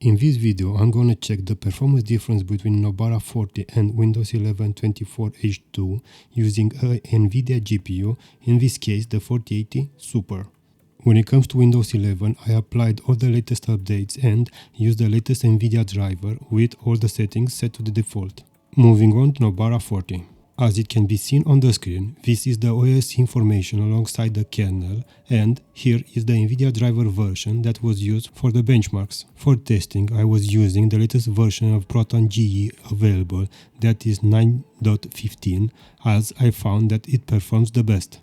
In this video, I'm gonna check the performance difference between Nobara 40 and Windows 11 24H2 using a Nvidia GPU, in this case the 4080 Super. When it comes to Windows 11, I applied all the latest updates and used the latest Nvidia driver with all the settings set to the default. Moving on to Nobara 40. As it can be seen on the screen, this is the OS information alongside the kernel, and here is the Nvidia driver version that was used for the benchmarks. For testing, I was using the latest version of Proton GE available, that is 9.15, as I found that it performs the best.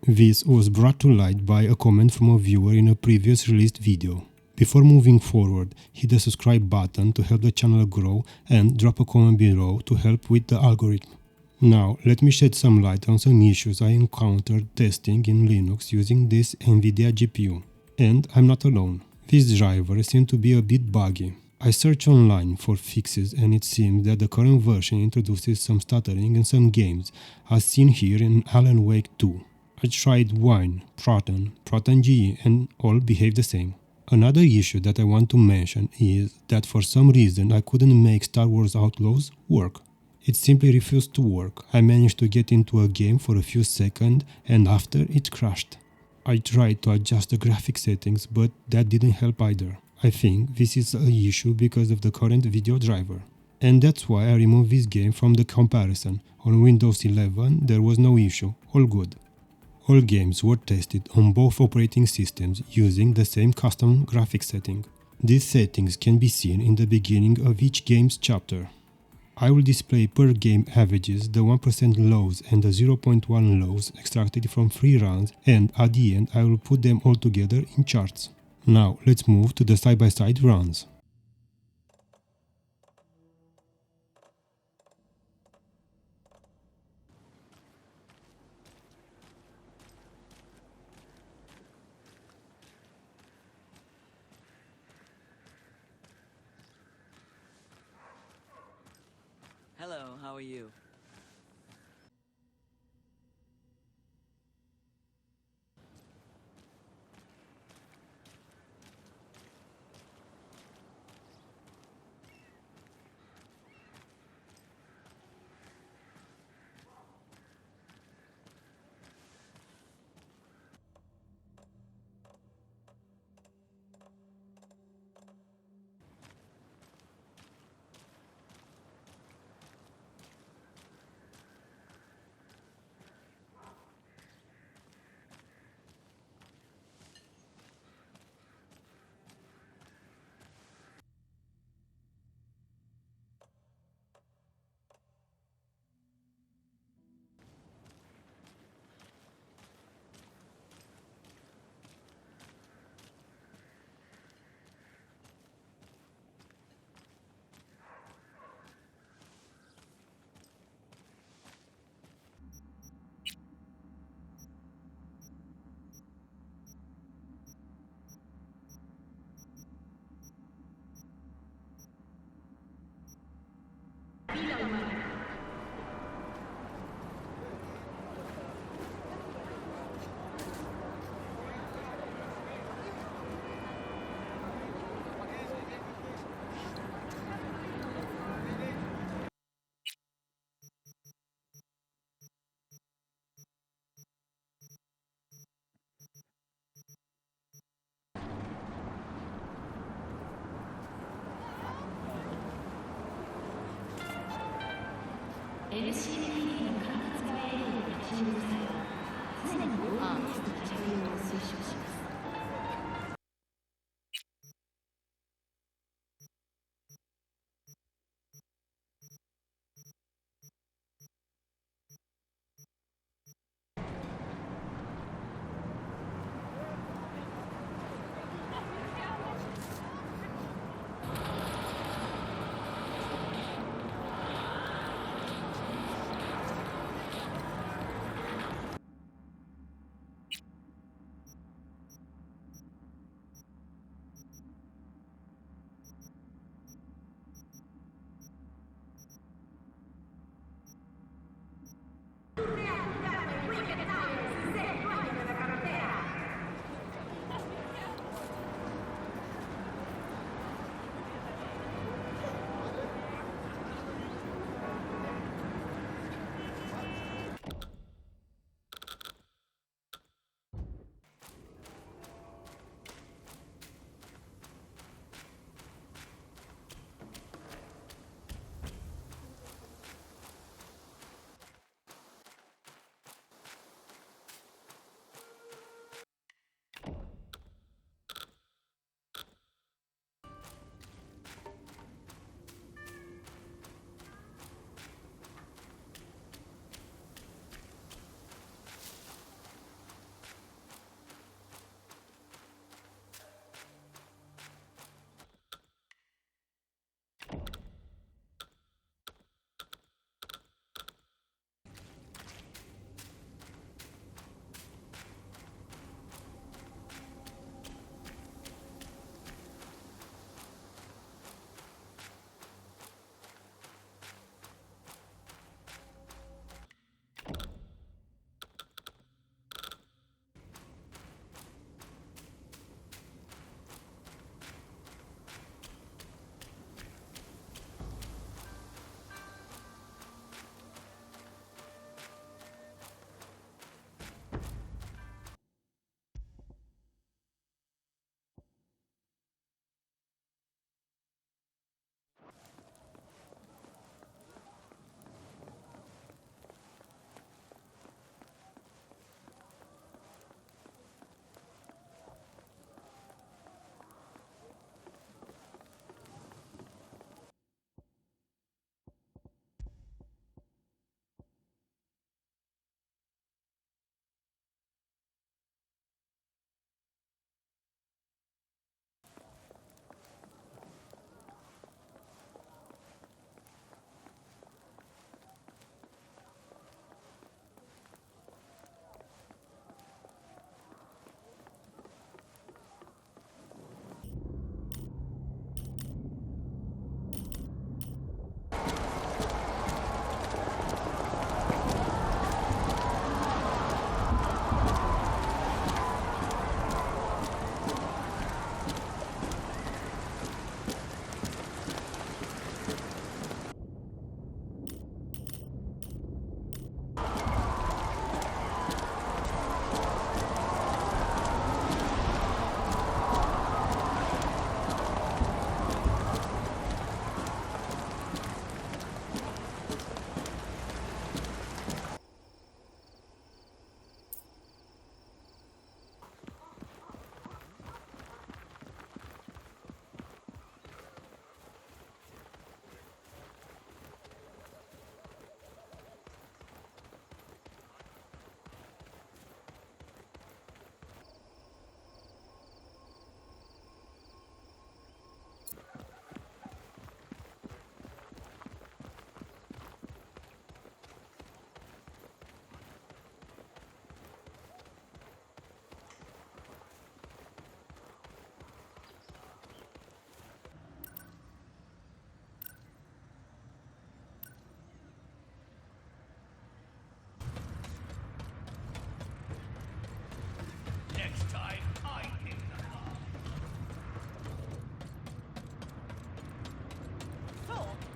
This was brought to light by a comment from a viewer in a previous released video. Before moving forward, hit the subscribe button to help the channel grow and drop a comment below to help with the algorithm. Now, let me shed some light on some issues I encountered testing in Linux using this Nvidia GPU. And I'm not alone. This driver seemed to be a bit buggy. I searched online for fixes and it seems that the current version introduces some stuttering in some games, as seen here in Alan Wake 2. I tried Wine, Proton GE, and all behave the same. Another issue that I want to mention is that for some reason I couldn't make Star Wars Outlaws work. It simply refused to work. I managed to get into a game for a few seconds and after it crashed. I tried to adjust the graphic settings, but that didn't help either. I think this is an issue because of the current video driver. And that's why I removed this game from the comparison. On Windows 11 there was no issue, all good. All games were tested on both operating systems using the same custom graphic setting. These settings can be seen in the beginning of each game's chapter. I will display per game averages, the 1% lows and the 0.1 lows extracted from free runs, and at the end I will put them all together in charts. Now let's move to the side-by-side runs. Hello, how are you? LCD の間接化エリアに立ち入る際は常に防弾マスク着用を推奨します。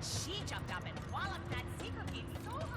she jumped up and walloped that secret game so hard.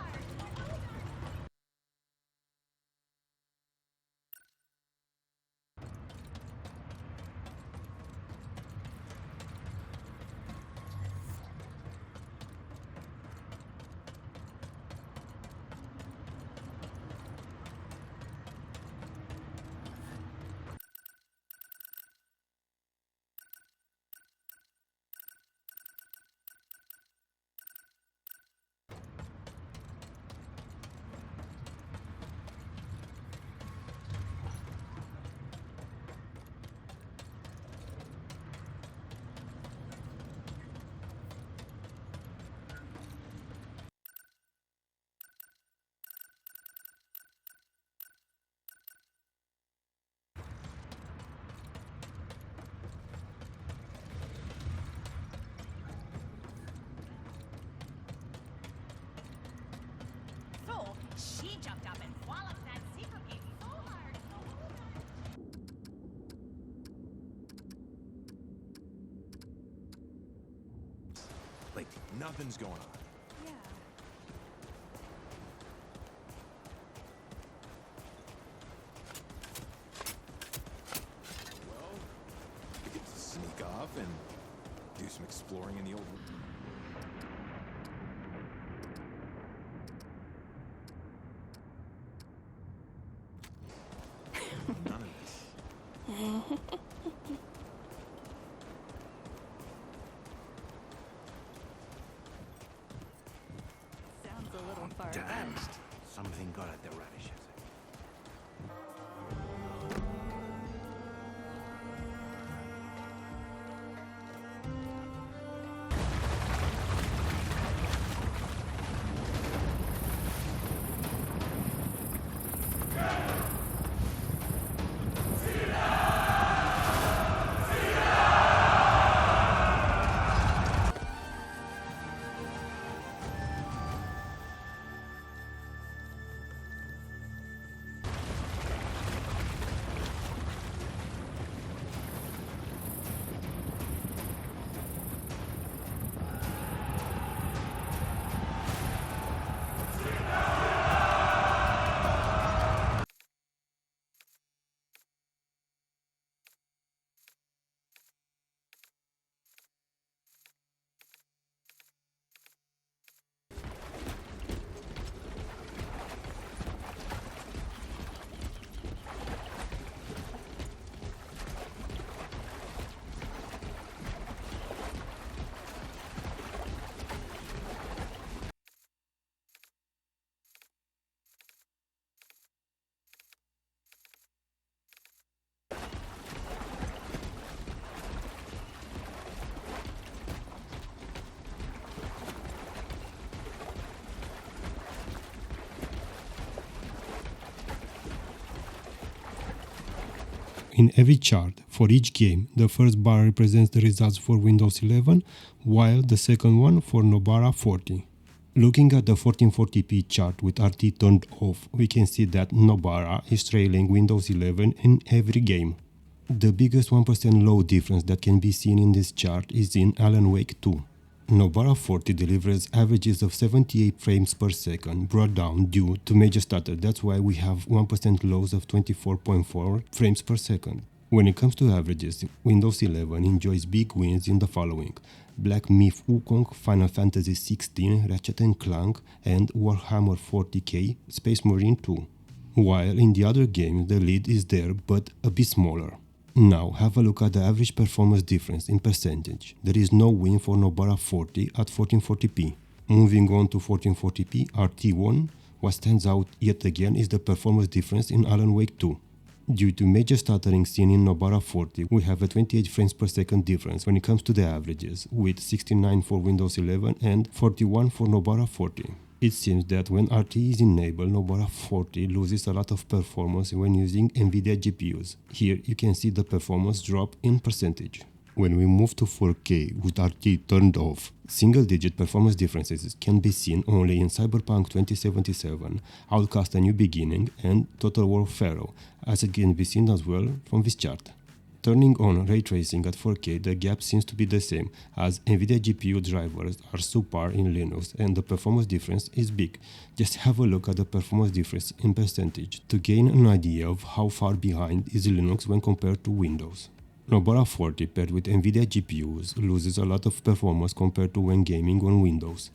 She jumped up and walloped that secret game so hard. Like, nothing's going on. Yeah. Well, we get to sneak off and do some exploring in the old... None of this. Sounds a little far Damn. fetched. Something got at the radishes. In every chart, for each game, the first bar represents the results for Windows 11, while the second one for Nobara 40. Looking at the 1440p chart with RT turned off, we can see that Nobara is trailing Windows 11 in every game. The biggest 1% low difference that can be seen in this chart is in Alan Wake 2. Nobara 40 delivers averages of 78 frames per second, brought down due to major stutter. That's why we have 1% lows of 24.4 frames per second. When it comes to averages, Windows 11 enjoys big wins in the following: Black Myth Wukong, Final Fantasy XVI, Ratchet and Clank, and Warhammer 40k Space Marine 2. While in the other games the lead is there but a bit smaller. Now have a look at the average performance difference in percentage. There is no win for Nobara 40 at 1440p. Moving on to 1440p RT1, what stands out yet again is the performance difference in Alan Wake 2. Due to major stuttering seen in Nobara 40, we have a 28 frames per second difference when it comes to the averages, with 69 for Windows 11 and 41 for Nobara 40. It seems that when RT is enabled, Nobara 40 loses a lot of performance when using Nvidia GPUs. Here you can see the performance drop in percentage. When we move to 4K with RT turned off, single-digit performance differences can be seen only in Cyberpunk 2077, Outcast: A New Beginning, and Total War Pharaoh, as it can be seen as well from this chart. Turning on ray tracing at 4K, the gap seems to be the same, as Nvidia GPU drivers are subpar in Linux and the performance difference is big. Just have a look at the performance difference in percentage to gain an idea of how far behind is Linux when compared to Windows. Nobara 40 paired with Nvidia GPUs loses a lot of performance compared to when gaming on Windows.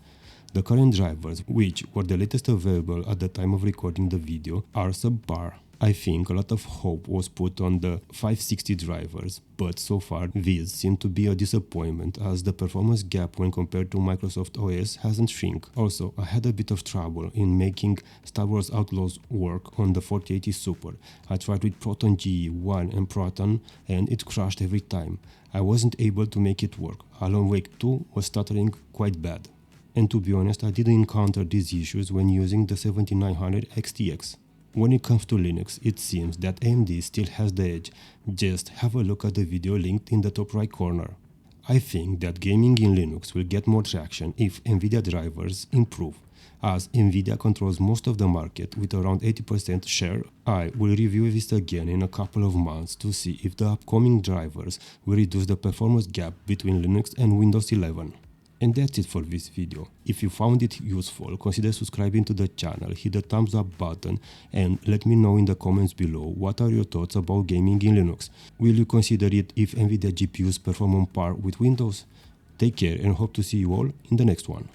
The current drivers, which were the latest available at the time of recording the video, are subpar. I think a lot of hope was put on the 560 drivers, but so far these seem to be a disappointment as the performance gap when compared to Microsoft OS hasn't shrunk. Also, I had a bit of trouble in making Star Wars Outlaws work on the 4080 Super. I tried with Proton GE1 and Proton and it crashed every time. I wasn't able to make it work. Alan Wake 2 was stuttering quite bad. And to be honest, I didn't encounter these issues when using the 7900 XTX. When it comes to Linux, it seems that AMD still has the edge. Just have a look at the video linked in the top right corner. I think that gaming in Linux will get more traction if Nvidia drivers improve. As Nvidia controls most of the market with around 80% share, I will review this again in a couple of months to see if the upcoming drivers will reduce the performance gap between Linux and Windows 11. And that's it for this video. If you found it useful, consider subscribing to the channel, hit the thumbs up button and let me know in the comments below what are your thoughts about gaming in Linux. Will you consider it if Nvidia GPUs perform on par with Windows? Take care and hope to see you all in the next one.